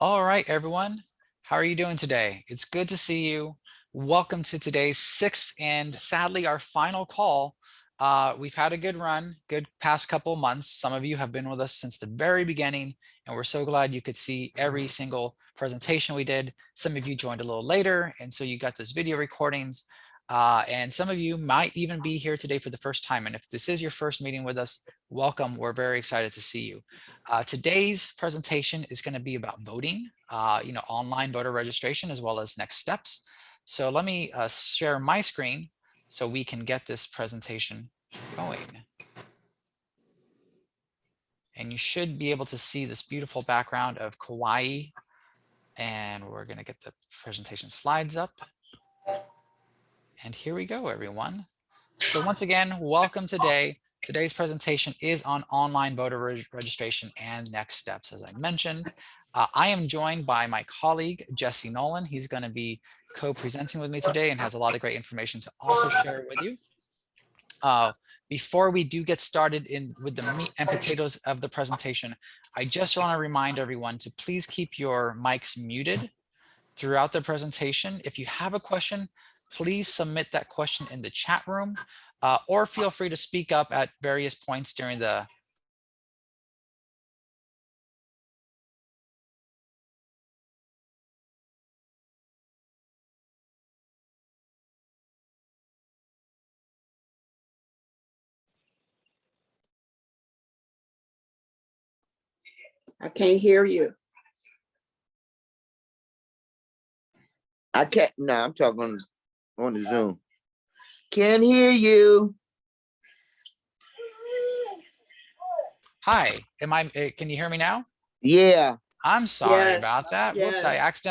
All right, everyone. How are you doing today? It's good to see you. Welcome to today's sixth and sadly our final call. We've had a good run, good past couple months. Some of you have been with us since the very beginning, and we're so glad you could see every single presentation we did. Some of you joined a little later, and so you got those video recordings. And some of you might even be here today for the first time. And if this is your first meeting with us, welcome. We're very excited to see you. Today's presentation is going to be about voting, online voter registration, as well as next steps. So let me share my screen so we can get this presentation going. And you should be able to see this beautiful background of Kauai. And we're going to get the presentation slides up. And here we go, everyone. So once again, welcome today. Today's presentation is on online voter registration and next steps, as I mentioned. I am joined by my colleague, Jesse Nolan. He's going to be co-presenting with me today and has a lot of great information to also share with you. Before we do get started with the meat and potatoes of the presentation, I just want to remind everyone to please keep your mics muted throughout the presentation. If you have a question, please submit that question in the chat room, or feel free to speak up at various points during the I can't hear you. I can't. No, I'm talking on the Zoom. Can't hear you. Hi, can you hear me now? Yeah. I'm sorry Yes, about that. Whoops, I yes.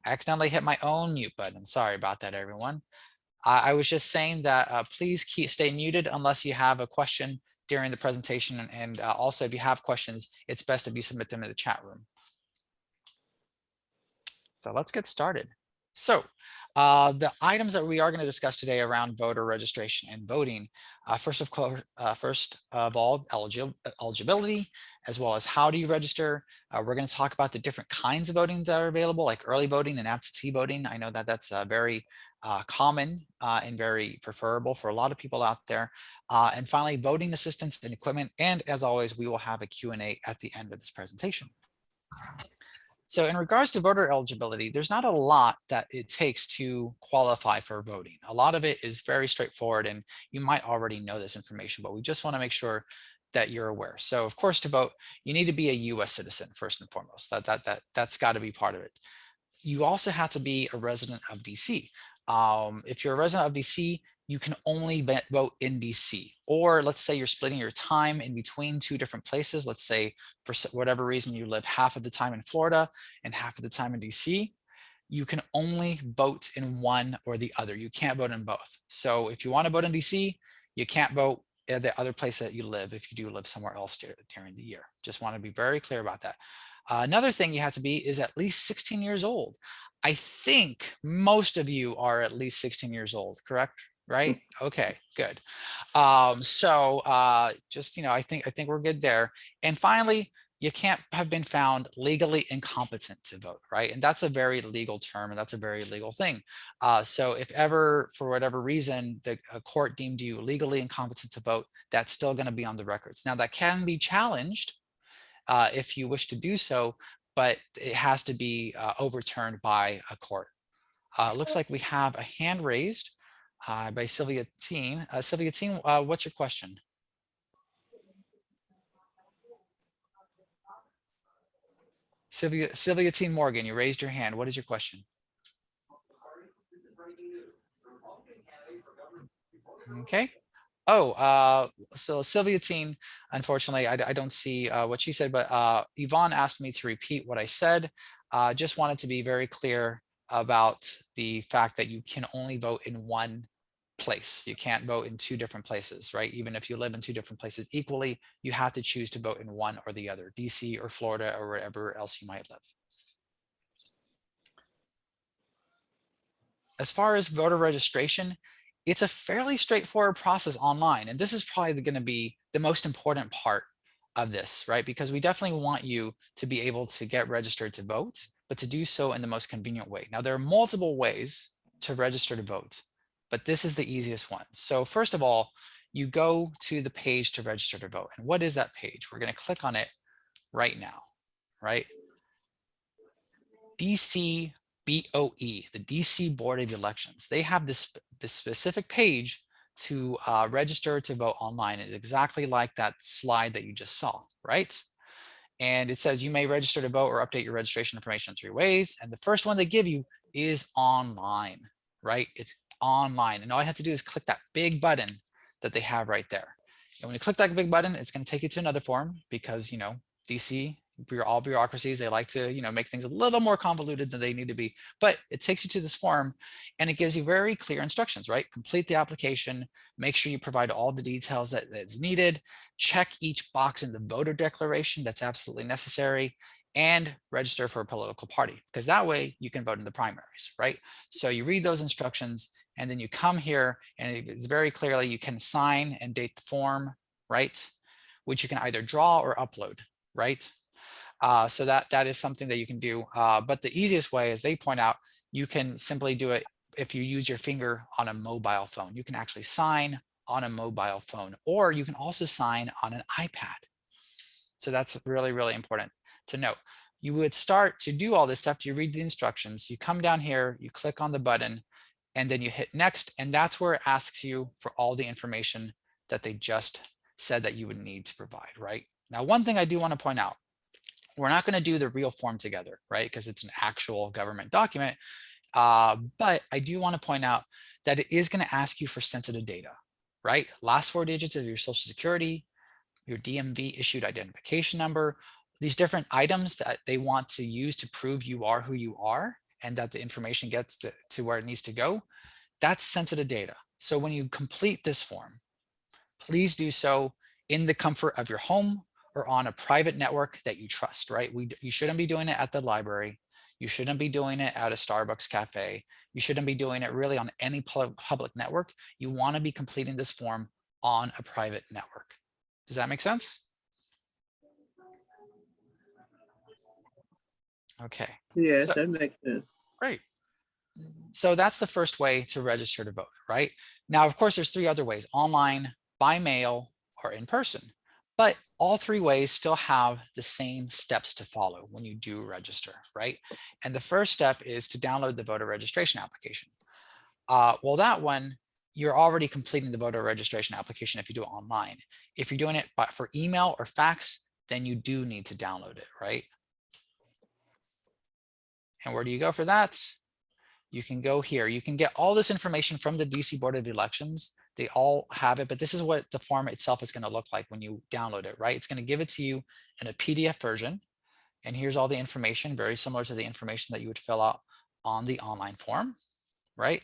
accidentally hit my own mute button. Sorry about that, everyone. I was just saying that please stay muted unless you have a question during the presentation. And also, if you have questions, it's best if you submit them in the chat room. So let's get started. So the items that we are going to discuss today around voter registration and voting, first of all, eligibility, as well as how do you register. We're going to talk about the different kinds of voting that are available, like early voting and absentee voting. I know that that's very common and very preferable for a lot of people out there. And finally, voting assistance and equipment. And as always, we will have a Q&A at the end of this presentation. So in regards to voter eligibility, there's not a lot that it takes to qualify for voting. A lot of it is very straightforward, and you might already know this information, but we just want to make sure that you're aware. So of course, to vote, you need to be a US citizen first and foremost. That's got to be part of it. You also have to be a resident of DC. If you're a resident of DC, you can only vote in DC. Or let's say you're splitting your time in between two different places. Let's say for whatever reason you live half of the time in Florida and half of the time in DC. You can only vote in one or the other. You can't vote in both. So if you want to vote in DC, you can't vote at the other place that you live if you do live somewhere else during the year. Just want to be very clear about that. Another thing you have to be is at least 16 years old. I think most of you are at least 16 years old, correct? Right? Okay, good. Just, I think we're good there. And finally, you can't have been found legally incompetent to vote, right? And that's a very legal term, and that's a very legal thing. So if ever, for whatever reason, a court deemed you legally incompetent to vote, that's still going to be on the records. Now, that can be challenged if you wish to do so, but it has to be overturned by a court. Looks like we have a hand raised by Sylvia Teen. Sylvia Teen, what's your question? Sylvia Teen Morgan, you raised your hand. What is your question? Okay. Oh, so Sylvia Teen, unfortunately, I don't see what she said, but Yvonne asked me to repeat what I said. Just wanted to be very clear about the fact that you can only vote in one place. You can't vote in two different places, right? Even if you live in two different places equally, you have to choose to vote in one or the other, DC or Florida or wherever else you might live. As far as voter registration, it's a fairly straightforward process online. And this is probably going to be the most important part of this, right? Because we definitely want you to be able to get registered to vote, but to do so in the most convenient way. Now, there are multiple ways to register to vote, but this is the easiest one. So first of all, you go to the page to register to vote. And what is that page? We're going to click on it right now, right? DC BOE, the DC Board of Elections. They have this specific page to register to vote online. It's exactly like that slide that you just saw, right? And it says you may register to vote or update your registration information in 3 ways. And the first one they give you is online, right? It's online. And all I have to do is click that big button that they have right there. And when you click that big button, it's going to take you to another form because, DC, all bureaucracies, they like to, make things a little more convoluted than they need to be. But it takes you to this form and it gives you very clear instructions, right? Complete the application, make sure you provide all the details that's needed, check each box in the voter declaration that's absolutely necessary, and register for a political party, because that way you can vote in the primaries, right? So you read those instructions and then you come here and it's very clearly you can sign and date the form, right? Which you can either draw or upload, right? So that is something that you can do. But the easiest way, as they point out, you can simply do it if you use your finger on a mobile phone. You can actually sign on a mobile phone, or you can also sign on an iPad. So that's really, really important to note. You would start to do all this stuff. You read the instructions, you come down here, you click on the button, and then you hit next. And that's where it asks you for all the information that they just said that you would need to provide, right? Now, one thing I do want to point out, we're not going to do the real form together, right? Because it's an actual government document. But I do want to point out that it is going to ask you for sensitive data, right? Last 4 digits of your social security, your DMV issued identification number, these different items that they want to use to prove you are who you are and that the information gets to where it needs to go. That's sensitive data. So when you complete this form, please do so in the comfort of your home or on a private network that you trust, right? You shouldn't be doing it at the library. You shouldn't be doing it at a Starbucks cafe. You shouldn't be doing it really on any public network. You want to be completing this form on a private network. Does that make sense? Okay. Yes, So, that makes sense. great. So that's the first way to register to vote, right? Now, of course, there's 3 other ways: online, by mail, or in person. But all 3 ways still have the same steps to follow when you do register, right? And the first step is to download the voter registration application. Well, that one, you're already completing the voter registration application if you do it online. If you're doing it for email or fax, then you do need to download it, right? And where do you go for that? You can go here. You can get all this information from the DC Board of Elections. They all have it, but this is what the form itself is going to look like when you download it, right? It's going to give it to you in a PDF version. And here's all the information, very similar to the information that you would fill out on the online form, right?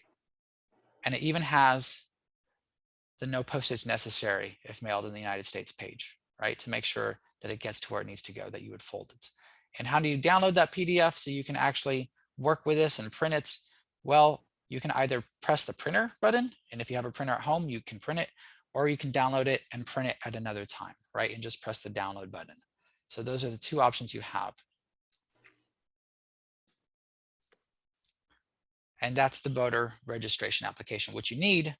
And it even has the no postage necessary if mailed in the United States page, right? To make sure that it gets to where it needs to go, that you would fold it. And how do you download that PDF so you can actually work with this and print it? Well, you can either press the printer button, and if you have a printer at home, you can print it, or you can download it and print it at another time, right? And just press the download button. So those are the 2 options you have. And that's the voter registration application, which you need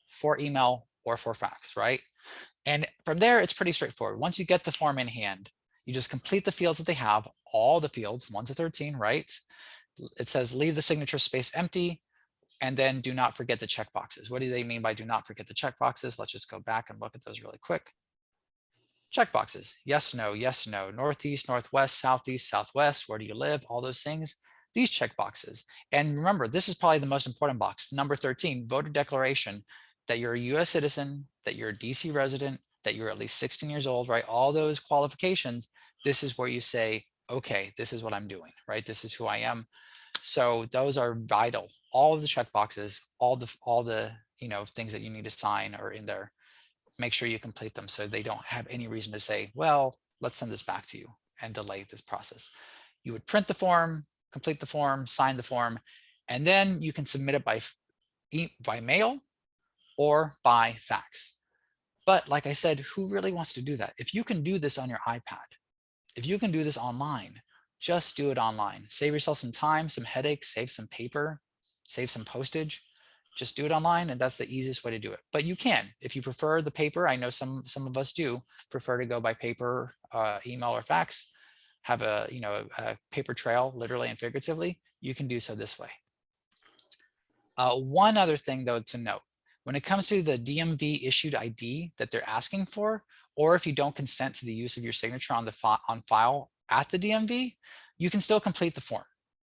for email or for fax, right? And from there, it's pretty straightforward. Once you get the form in hand, you just complete the fields that they have, all the fields, 1 to 13, right? It says leave the signature space empty, and then do not forget the checkboxes. What do they mean by do not forget the checkboxes? Let's just go back and look at those really quick. Checkboxes, yes, no, northeast, northwest, southeast, southwest, where do you live? All those things, these checkboxes. And remember, this is probably the most important box, number 13, voter declaration, that you're a US citizen, that you're a DC resident, that you're at least 16 years old, right? All those qualifications, this is where you say, okay, this is what I'm doing, right? This is who I am. So those are vital. All of the checkboxes, all the things that you need to sign are in there. Make sure you complete them so they don't have any reason to say, well, let's send this back to you and delay this process. You would print the form, complete the form, sign the form, and then you can submit it by mail or by fax. But like I said, who really wants to do that? If you can do this on your iPad, if you can do this online, just do it online. Save yourself some time, some headaches, save some paper, save some postage. Just do it online, and that's the easiest way to do it. But you can, if you prefer the paper. I know some of us do prefer to go by paper, email, or fax. Have a a paper trail, literally and figuratively. You can do so this way. One other thing though to note, when it comes to the DMV issued ID that they're asking for, or if you don't consent to the use of your signature on file at the DMV, you can still complete the form.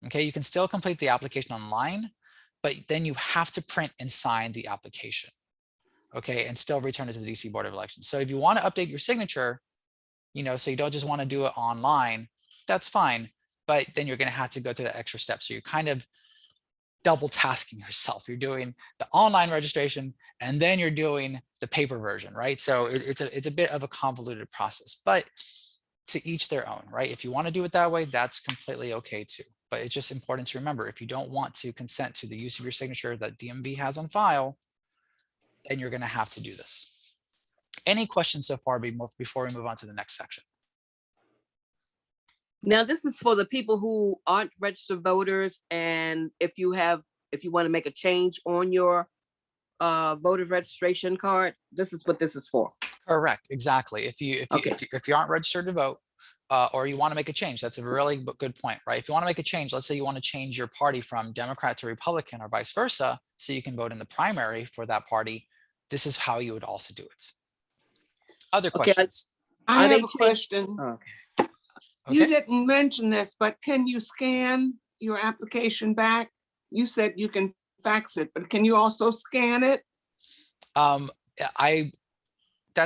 Okay, you can still complete the application online, but then you have to print and sign the application. Okay, and still return it to the DC Board of Elections. So if you want to update your signature, so you don't just want to do it online, that's fine. But then you're going to have to go through the extra steps. So you're kind of double tasking yourself. You're doing the online registration and then you're doing the paper version, right? So it's a bit of a convoluted process, but to each their own, right? If you want to do it that way, that's completely okay too. But it's just important to remember, if you don't want to consent to the use of your signature that DMV has on file, then you're going to have to do this. Any questions so far before we move on to the next section? Now, this is for the people who aren't registered voters, and if you want to make a change on your voter registration card, this is what this is for. Correct, exactly. If you aren't registered to vote, or you want to make a change, that's a really good point, right? If you want to make a change, let's say you want to change your party from Democrat to Republican or vice versa, so you can vote in the primary for that party, this is how you would also do it. Other questions? I have a question. Okay. You didn't mention this, but can you scan your application back? You said you can fax it, but can you also scan it? That's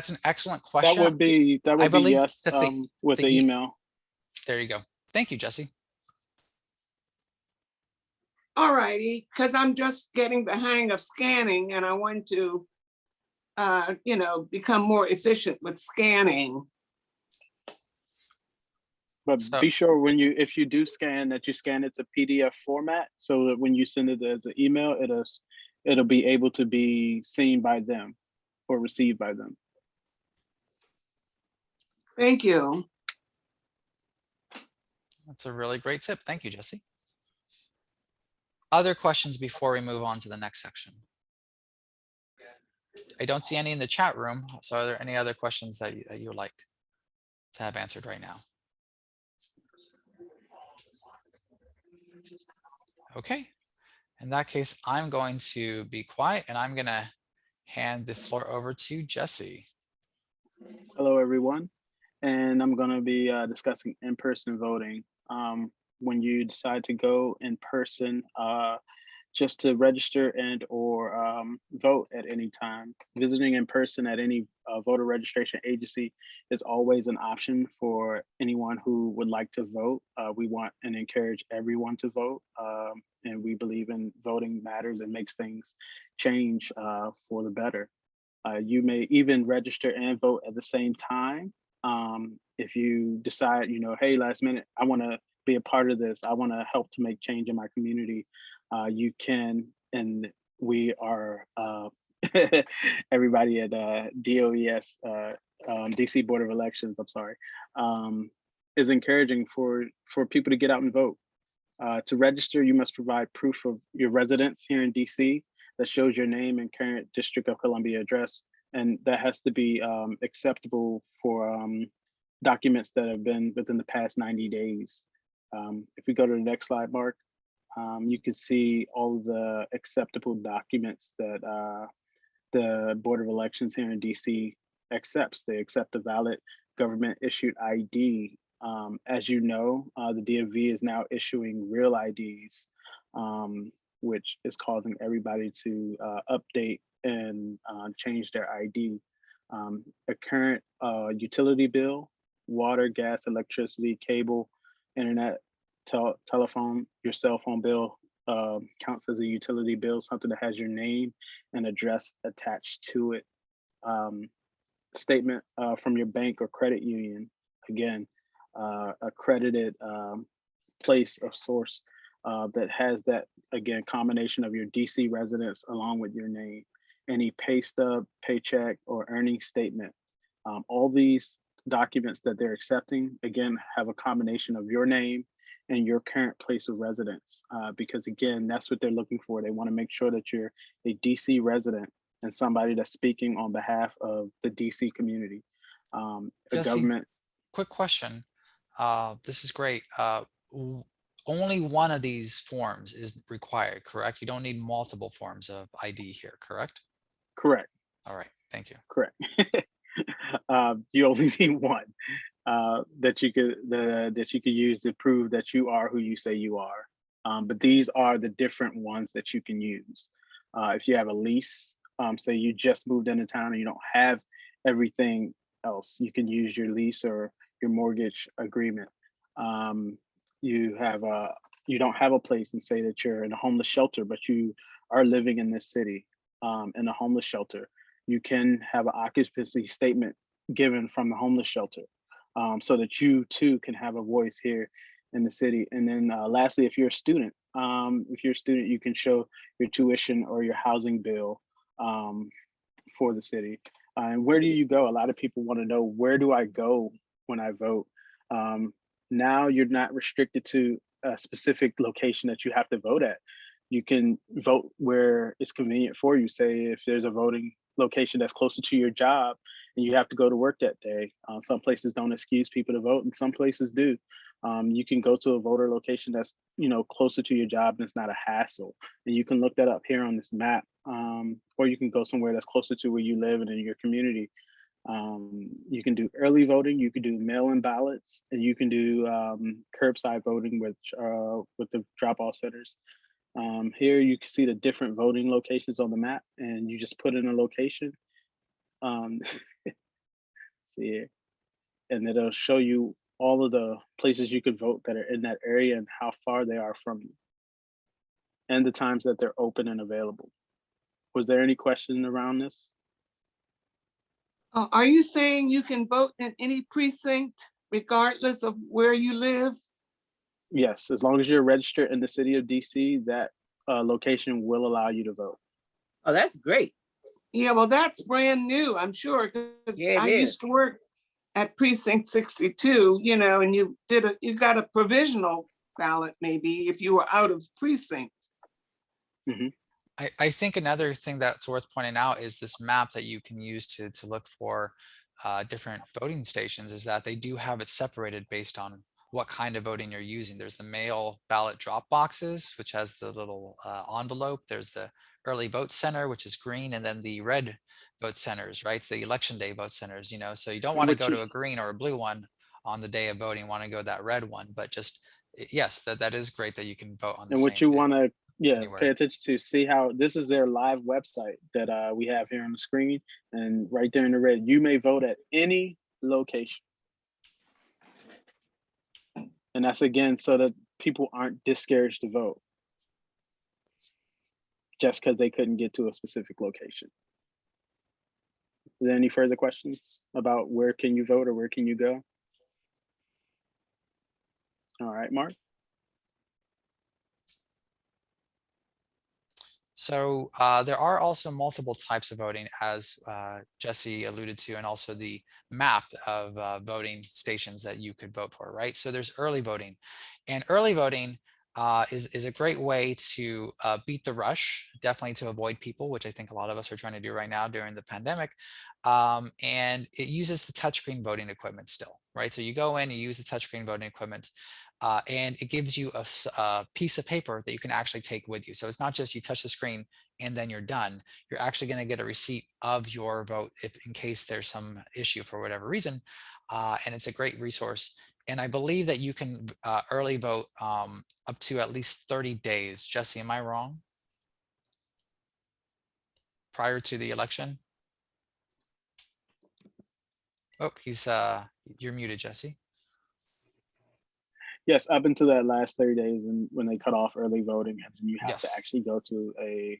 an excellent question. That would be yes, with the email. There you go. Thank you, Jesse. All righty, because I'm just getting the hang of scanning and I want to, become more efficient with scanning. But be sure if you do scan, that you scan it to PDF format, so that when you send it as an email, it'll be able to be seen by them or received by them. Thank you. That's a really great tip. Thank you, Jesse. Other questions before we move on to the next section? I don't see any in the chat room. So are there any other questions that you would like to have answered right now? Okay. In that case, I'm going to be quiet and I'm going to hand the floor over to Jesse. Hello, everyone. And I'm going to be discussing in-person voting. When you decide to go in person, just to register and or vote at any time, visiting in person at any voter registration agency is always an option for anyone who would like to vote. We want and encourage everyone to vote. And we believe in voting matters and makes things change for the better. You may even register and vote at the same time. If you decide, hey, last minute, I want to be a part of this, I want to help to make change in my community, you can, and we are, everybody at DOES, DC Board of Elections, I'm sorry, is encouraging for people to get out and vote. To register, you must provide proof of your residence here in DC that shows your name and current District of Columbia address, and that has to be acceptable for documents that have been within the past 90 days. If we go to the next slide, Mark, you can see all the acceptable documents that the Board of Elections here in DC accepts. They accept a valid government issued ID. As you know, the DMV is now issuing real IDs, which is causing everybody to update and change their ID. A current utility bill, water, gas, electricity, cable, internet, telephone, your cell phone bill counts as a utility bill, something that has your name and address attached to it. Statement from your bank or credit union, again, accredited place of source that has that, again, combination of your DC residence along with your name. any pay stub, paycheck, or earning statement. All these documents that they're accepting, again, have a combination of your name and your current place of residence, because again, that's what they're looking for. They want to make sure that you're a DC resident and somebody that's speaking on behalf of the DC community. The Jesse, government. quick question. This is great. Only one of these forms is required, correct? You don't need multiple forms of ID here, correct? Correct. All right, thank you. Correct. You only need one that you could use to prove that you are who you say you are. But these are the different ones that you can use. If you have a lease, say you just moved into town and you don't have everything else, you can use your lease or your mortgage agreement. You don't have a place, and say that you're in a homeless shelter, but you are living in this city in a homeless shelter. You can have an occupancy statement given from the homeless shelter, so that you too can have a voice here in the city. And then lastly, if you're a student, you can show your tuition or your housing bill for the city. And where do you go? A lot of people want to know, where do I go when I vote? Now you're not restricted to a specific location that you have to vote at. You can vote where it's convenient for you. Say if there's a voting location that's closer to your job and you have to go to work that day. Some places don't excuse people to vote and some places do. You can go to a voter location that's closer to your job and it's not a hassle. And you can look that up here on this map. Or you can go somewhere that's closer to where you live and in your community. You can do early voting, you can do mail-in ballots, and you can do curbside voting with the drop-off centers. Here you can see the different voting locations on the map, and you just put in a location. See here, and it'll show you all of the places you could vote that are in that area and how far they are from you, and the times that they're open and available. Was there any question around this? Are you saying you can vote in any precinct regardless of where you live? Yes, as long as you're registered in the city of DC, that location will allow you to vote. Oh, that's great. Yeah, well, that's brand new, I'm sure, because Yeah, I it used is. to work at precinct 62, and you got a provisional ballot maybe if you were out of precinct. Mm-hmm. I think another thing that's worth pointing out is this map that you can use to look for different voting stations, is that they do have it separated based on what kind of voting you're using. There's the mail ballot drop boxes, which has the little envelope. There's the early vote center, which is green, and then the red vote centers, right? It's the election day vote centers, so you don't want to go to a green or a blue one on the day of voting, you want to go that red one. But just, yes, that is great that you can vote on the and same what you want to anywhere. pay attention to, see how this is their live website that we have here on the screen, and right there in the red, you may vote at any location. And that's again so that people aren't discouraged to vote just because they couldn't get to a specific location. Is there any further questions about where can you vote or where can you go? All right, Mark. So there are also multiple types of voting, as Jesse alluded to, and also the map of voting stations that you could vote for, right? So there's early voting, and early voting is a great way to beat the rush, definitely to avoid people, which I think a lot of us are trying to do right now during the pandemic. And it uses the touchscreen voting equipment still, right? So you go in, you use the touchscreen voting equipment, and it gives you a piece of paper that you can actually take with you. So it's not just you touch the screen and then you're done. You're actually going to get a receipt of your vote if in case there's some issue for whatever reason. And it's a great resource. And I believe that you can early vote up to at least 30 days. Jesse, am I wrong? Prior to the election? Oh, you're muted, Jesse. Yes, up until that last 30 days, and when they cut off early voting, and then you have to Yes. actually go to a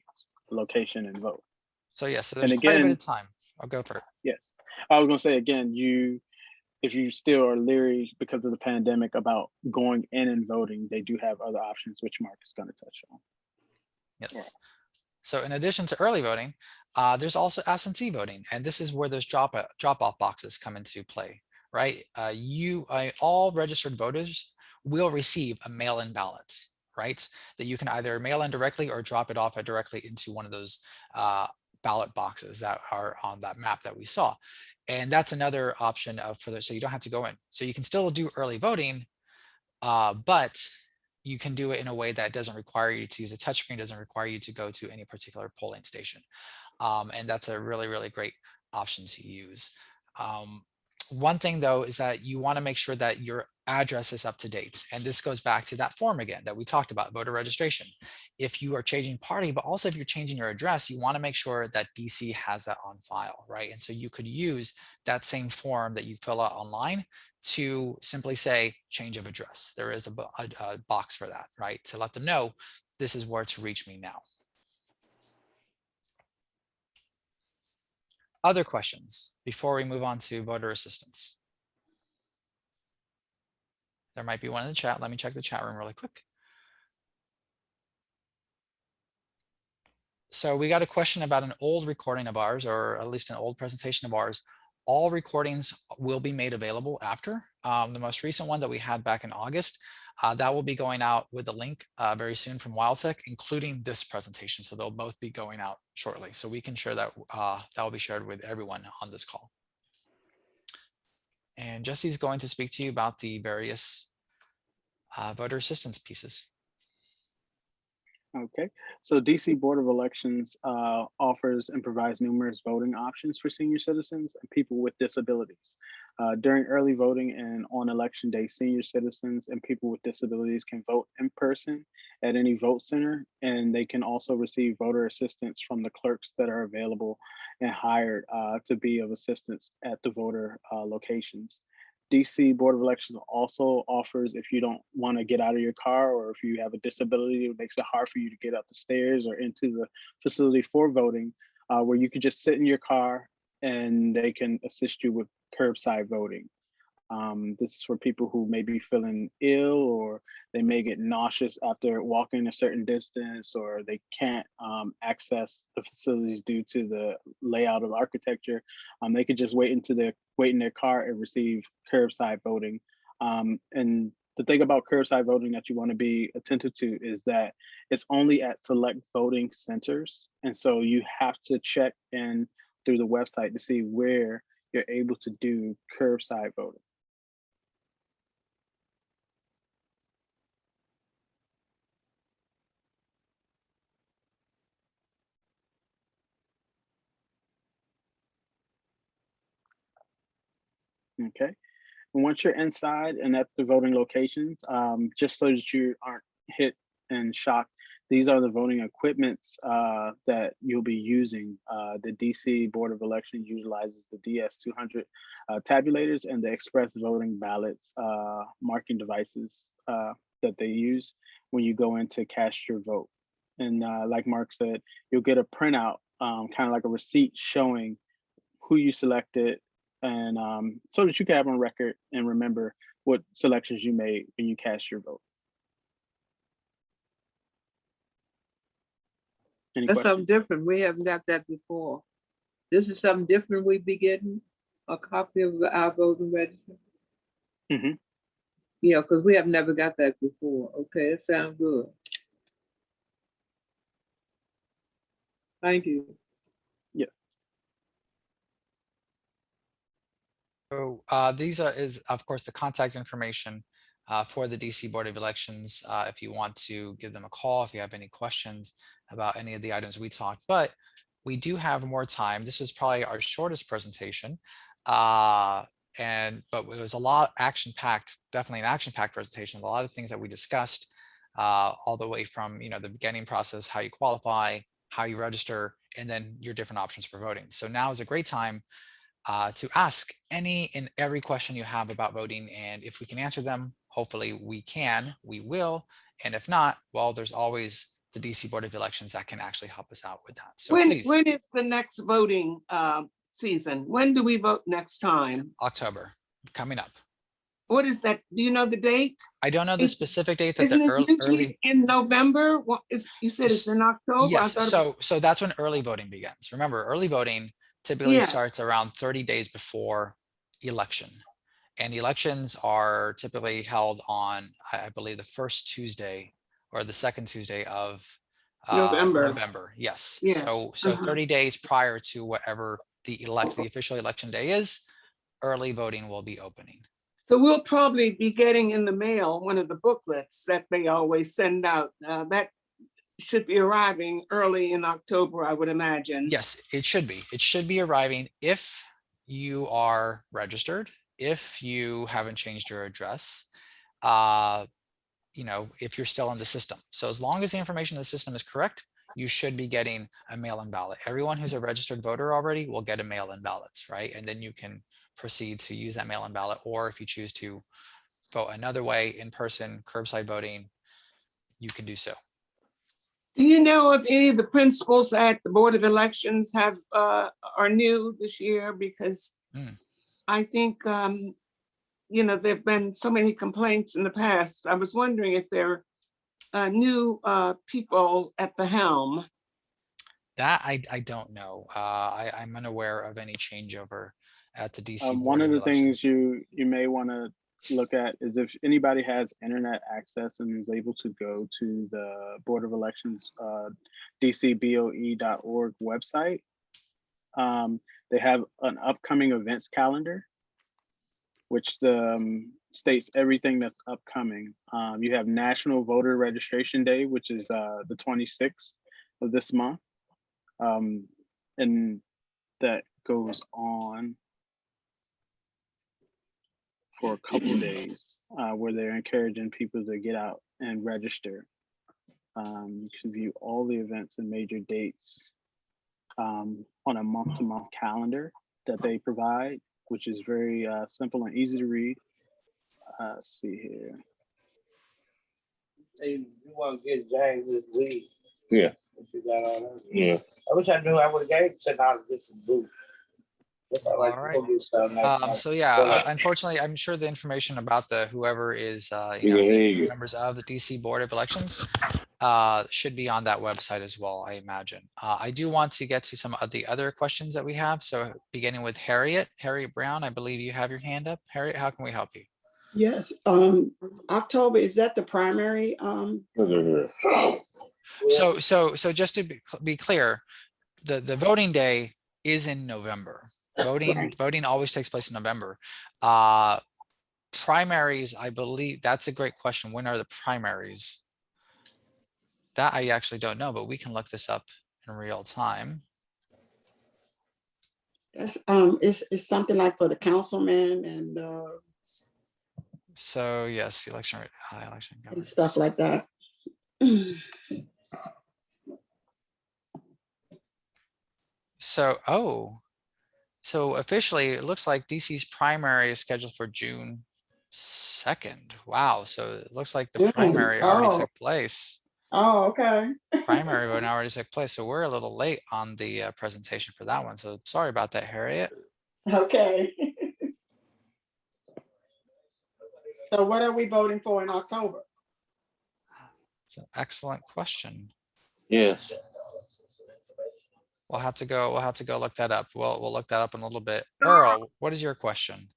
location and vote. So yes, so there's And quite a bit again, of time. I'll go for it. yes, I was gonna say again, if you still are leery because of the pandemic about going in and voting, they do have other options, which Mark is going to touch on. Yes. So in addition to early voting, There's also absentee voting, and this is where those drop-off boxes come into play, right? All registered voters will receive a mail-in ballot, right? That you can either mail in directly or drop it off directly into one of those ballot boxes that are on that map that we saw. And that's another option so you don't have to go in. So you can still do early voting, but you can do it in a way that doesn't require you to use a touchscreen, doesn't require you to go to any particular polling station. And that's a really, really great option to use. One thing though is that you want to make sure that your address is up to date. And this goes back to that form again that we talked about, voter registration. If you are changing party, but also if you're changing your address, you want to make sure that DC has that on file, right? And so you could use that same form that you fill out online to simply say change of address. There is a box for that, right? To let them know this is where to reach me now. Other questions before we move on to voter assistance? There might be one in the chat. Let me check the chat room really quick. So we got a question about an old recording of ours, or at least an old presentation of ours. All recordings will be made available after. The most recent one that we had back in August, that will be going out with a link very soon from WildTech, including this presentation. So they'll both be going out shortly. So we can share that, that will be shared with everyone on this call. And Jesse's going to speak to you about the various voter assistance pieces. Okay, so DC Board of Elections offers and provides numerous voting options for senior citizens and people with disabilities. During early voting and on election day, senior citizens and people with disabilities can vote in person at any vote center, and they can also receive voter assistance from the clerks that are available and hired to be of assistance at the voter locations. DC Board of Elections also offers, if you don't want to get out of your car, or if you have a disability, it makes it hard for you to get up the stairs or into the facility for voting, where you can just sit in your car and they can assist you with curbside voting. This is for people who may be feeling ill, or they may get nauseous after walking a certain distance, or they can't access the facilities due to the layout of architecture. They could just wait in their car and receive curbside voting. And the thing about curbside voting that you want to be attentive to is that it's only at select voting centers. And so you have to check in through the website to see where you're able to do curbside voting. Okay. And once you're inside and at the voting locations, just so that you aren't hit and shocked, these are the voting equipments that you'll be using. The DC Board of Elections utilizes the DS200 tabulators and the express voting ballots marking devices that they use when you go in to cast your vote. And like Mark said, you'll get a printout, kind of like a receipt showing who you selected, and so that you can have on record and remember what selections you made when you cast your vote. Any That's questions? something different. We haven't got that before. This is something different we be getting, a copy of our voting register. Mm-hmm. Yeah, because we have never got that before. Okay, it sounds good. Thank you. Yes. So is of course the contact information for the DC Board of Elections. If you want to give them a call, if you have any questions about any of the items we talked, but we do have more time. This was probably our shortest presentation, but it was a lot action-packed, definitely an action-packed presentation. A lot of things that we discussed, all the way from the beginning process, how you qualify, how you register, and then your different options for voting. So now is a great time to ask any and every question you have about voting. And if we can answer them, hopefully we will. And if not, well, there's always the DC Board of Elections that can actually help us out with that. So please. When is the next voting season? When do we vote next time? October, coming up. What is that? Do you know the date? I don't know the Is- specific date that Isn't the it early, usually in November? What is, you said it's in October? I yes, thought it was- so that's when early voting begins. Remember, early voting typically Yes. starts around 30 days before election. And elections are typically held on, I believe, the first Tuesday or the second Tuesday of November. November. Yes. Yes. So 30 days prior to whatever the official election day is, early voting will be opening. So we'll probably be getting in the mail one of the booklets that they always send out. That should be arriving early in October, I would imagine. Yes, it should be. It should be arriving if you are registered, if you haven't changed your address, you know, if you're still in the system. So as long as the information in the system is correct, you should be getting a mail-in ballot. Everyone who's a registered voter already will get a mail-in ballot, right? And then you can proceed to use that mail-in ballot, or if you choose to vote another way, in person, curbside voting, you can do so. Do you know if any of the principals at the Board of Elections have, are new this year? Because I think, you know, there've been so many complaints in the past. I was wondering if there are new people at the helm. That I don't know. I'm unaware of any changeover at the DC One Board of the Elections. things you may want to look at is if anybody has internet access and is able to go to the Board of Elections dcboe.org website. They have an upcoming events calendar, which states everything that's upcoming. You have National Voter Registration Day, which is the 26th of this month. And that goes on for a couple days, where they're encouraging people to get out and register. You can view all the events and major dates on a month-to-month calendar that they provide, which is very simple and easy to read. Let's see here. Hey, you want to get James this weed? Yeah. If you got all that. Yeah. I wish I knew I would have gave $10 to get some booze. All right. So yeah, unfortunately, I'm sure the information about the whoever is you know, members of the DC Board of Elections should be on that website as well, I imagine. I do want to get to some of the other questions that we have. So beginning with Harriet Brown, I believe you have your hand up. Harriet, how can we help you? Yes, October, is that the primary? So just to be clear, the voting day is in November. Voting always takes place in November. Primaries, I believe, that's a great question. When are the primaries? That I actually don't know, but we can look this up in real time. That's it's something like for the councilman and So yes, election and governance. stuff like that. So officially, it looks like DC's primary is scheduled for June 2nd. Wow. So it looks like the primary already took place. Oh, okay. Primary voting already took place. So we're a little late on the presentation for that one. So sorry about that, Harriet. Okay. So what are we voting for in October? It's an excellent question. Yes. We'll have to go look that up. We'll look that up in a little bit. Earl, what is your question?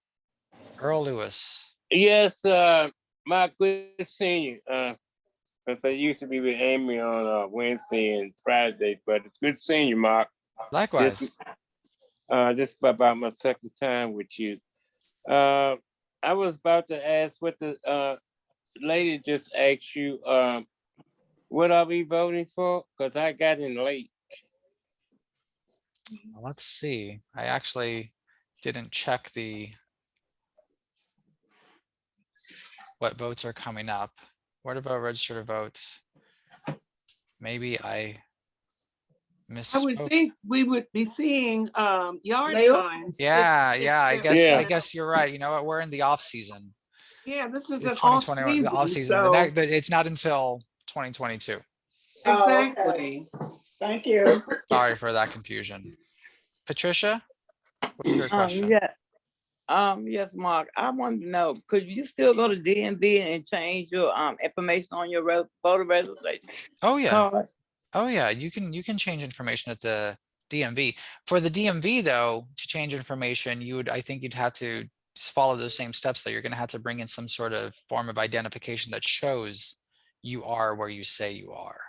Earl Lewis. Yes, my good senior. Because I used to be with Amy on Wednesday and Friday, but it's good seeing you, Mark. Likewise. This is about my second time with you. I was about to ask what the lady just asked you. What are we voting for? Because I got in late. Let's see. I actually didn't check what votes are coming up. What about register to vote? Maybe I misspoke. I would think we would be seeing yard Leo? signs. Yeah, I Yeah. guess you're right. You know what? We're in the off season. Yeah, this is It's an off 2021, the off season. season, so It's not until 2022. exactly. Thank you. Sorry for that confusion. Patricia, what's your question? Yeah. Yes, Mark, I wanted to know, could you still go to DMV and change your, information on your voter registration Oh, yeah. card? Oh, yeah. You can change information at the DMV. For the DMV, though, to change information, I think you'd have to just follow those same steps, that you're going to have to bring in some sort of form of identification that shows you are where you say you are.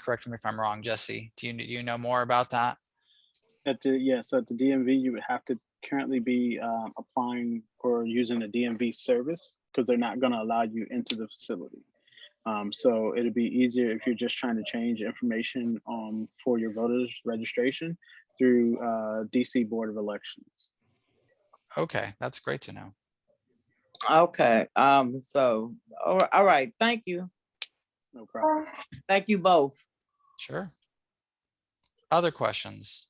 Correct me if I'm wrong, Jesse. Do you know more about that? At the DMV, you would have to currently be applying or using the DMV service, because they're not going to allow you into the facility. So it'd be easier if you're just trying to change information for your voters registration through DC Board of Elections. Okay, that's great to know. Okay, so, all right, thank you. No problem. Thank you both. Sure. Other questions?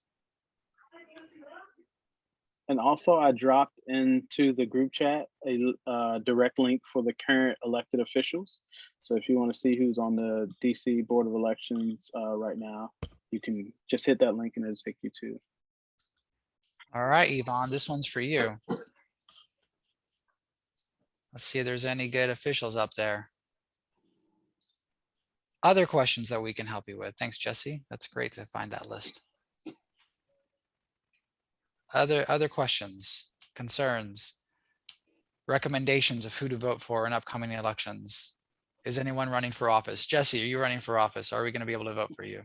And also, I dropped into the group chat a direct link for the current elected officials. So if you want to see who's on the DC Board of Elections right now, you can just hit that link and it'll take you to. All right, Yvonne, this one's for you. Let's see if there's any good officials up there. Other questions that we can help you with. Thanks, Jesse. That's great to find that list. Other questions, concerns, recommendations of who to vote for in upcoming elections. Is anyone running for office? Jesse, are you running for office? Are we going to be able to vote for you?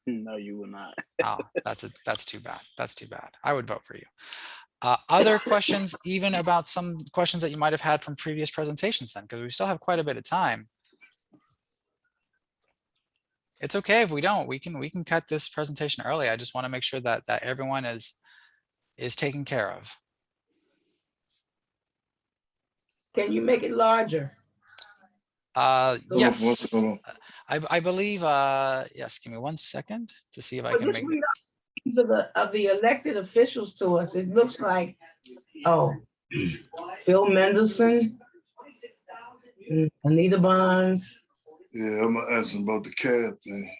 No, you will not. Oh, that's too bad. That's too bad. I would vote for you. Other questions, even about some questions that you might have had from previous presentations then, because we still have quite a bit of time. It's okay if we don't. We can cut this presentation early. I just want to make sure that everyone is taken care of. Can you make it larger? Yes, I believe, yes, give me 1 second to see if I can Just make read off of the elected officials to us. It looks like, oh, Phil Mendelson, Anita Bonds. Yeah, I'm gonna ask him about the CAD thing.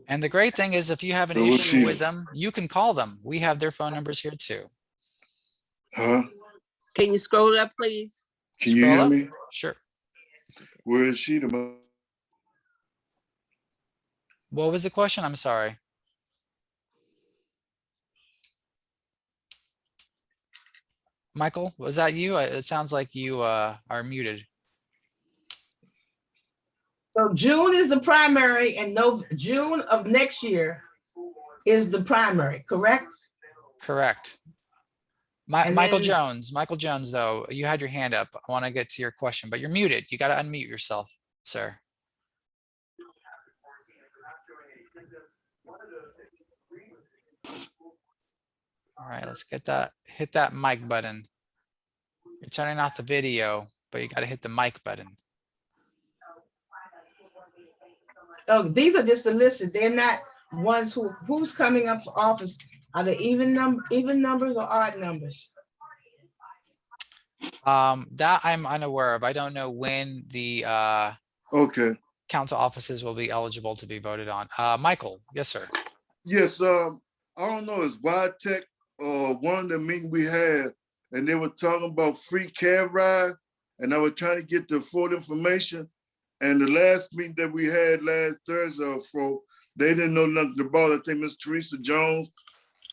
And the great thing is, if you have an So what's issue she- with them, you can call them. We have their phone numbers here too. Huh? Can you scroll up, please? Can you Scroll hear up. me? Sure. Where is she? What was the question? I'm sorry. Michael, was that you? It sounds like you are muted. So June is the primary and June of next year is the primary, correct? Correct. And Michael then- Jones, though, you had your hand up. I want to get to your question, but you're muted. You got to unmute yourself, sir. All right, let's get that. Hit that mic button. You're turning off the video, but you got to hit the mic button. Oh, these are just the listed. They're not ones who's coming up for office. Are they even numbers or odd numbers? That I'm unaware of. I don't know when the Okay. council offices will be eligible to be voted on. Michael, yes, sir. Yes, I don't know, it's Wide Tech or one of the meetings we had, and they were talking about free cab ride, and I was trying to get the full information. And the last meeting that we had last Thursday or so, they didn't know nothing about it. I think Miss Teresa Jones,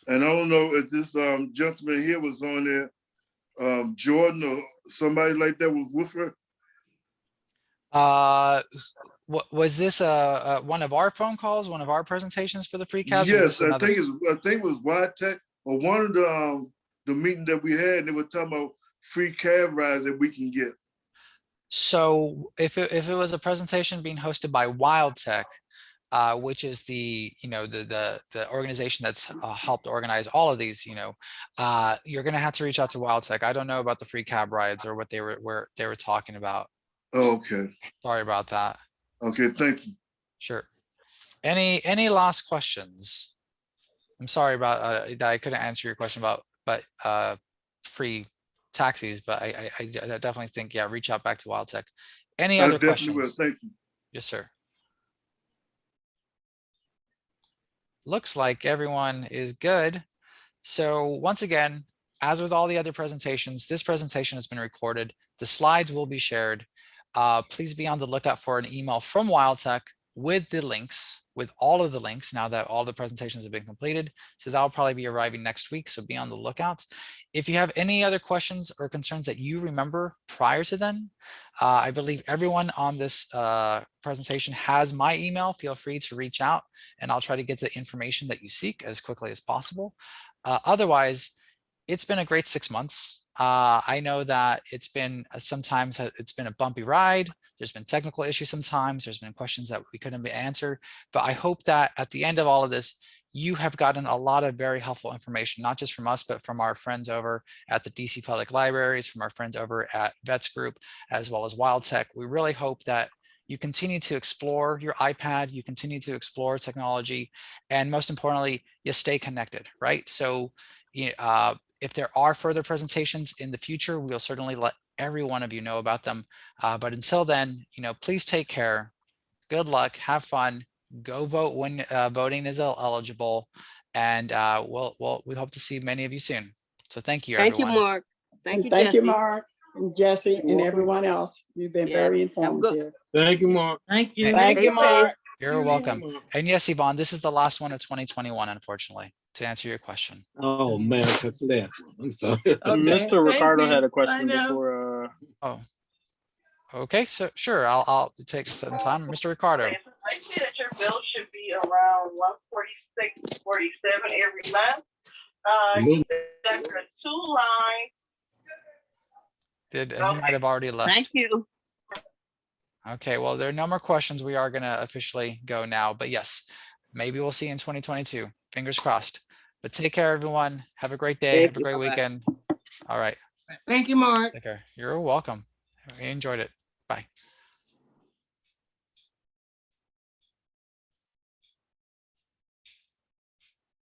and I don't know if this gentleman here was on there, Jordan or somebody like that was with her. What was this? One of our phone calls, one of our presentations for the free cabs? Yes, I think it was Wide Tech or one of the meeting that we had. And they were talking about free cab rides that we can get. So if it was a presentation being hosted by Wild Tech, which is the organization that's helped organize all of these, you're gonna have to reach out to Wild Tech. I don't know about the free cab rides or what they were talking about. Oh, okay. Sorry about that. Okay, thank you. Sure. Any last questions? I'm sorry about that I couldn't answer your question about free taxis, but I definitely think, yeah, reach out back to Wild Tech. Any other questions? Will. Thank you. Yes, sir. looks like everyone is good. So once again, as with all the other presentations, this presentation has been recorded. The slides will be shared. Please be on the lookout for an email from WildTech with the links, with all of the links, now that all the presentations have been completed. So that'll probably be arriving next week, so be on the lookout. If you have any other questions or concerns that you remember prior to then, I believe everyone on this presentation has my email. Feel free to reach out and I'll try to get the information that you seek as quickly as possible. Otherwise, it's been a great 6 months. I know that it's been sometimes it's been a bumpy ride. There's been technical issues sometimes. There's been questions that we couldn't answer. But I hope that at the end of all of this, you have gotten a lot of very helpful information, not just from us, but from our friends over at the DC Public Libraries, from our friends over at Vets Group, as well as WildTech. We really hope that you continue to explore your iPad, you continue to explore technology, and most importantly, you stay connected, right? So if there are further presentations in the future, we'll certainly let every one of you know about them. But until then, please take care. Good luck, have fun, go vote when voting is eligible, and we hope to see many of you soon. So thank you, Thank you, everyone. Mark. Thank you, Thank you, Jesse. Mark, and Jesse, and everyone else. You've been very Yes. Have a good- informative. Thank you, Mark. Thank you. Thank Stay you, safe. Mark. You're welcome. And yes, Yvonne, this is the last one of 2021, unfortunately, to answer your question. Oh, man, that's last one. I'm sorry. Mr. Thank Ricardo you. had a I question know. before, Oh, okay. So sure, I'll take some time. Mr. Ricardo. I see that your bill should be around 146, 47 every month. You said for 2 lines. He might have already left. Thank you. Okay, well, there are no more questions. We are going to officially go now, but yes, maybe we'll see you in 2022. Fingers crossed. But take care, everyone. Have a great day. Thank Have a you. great Bye-bye. weekend. All right. Thank you, Mark. Take care. You're welcome. We enjoyed it. Bye.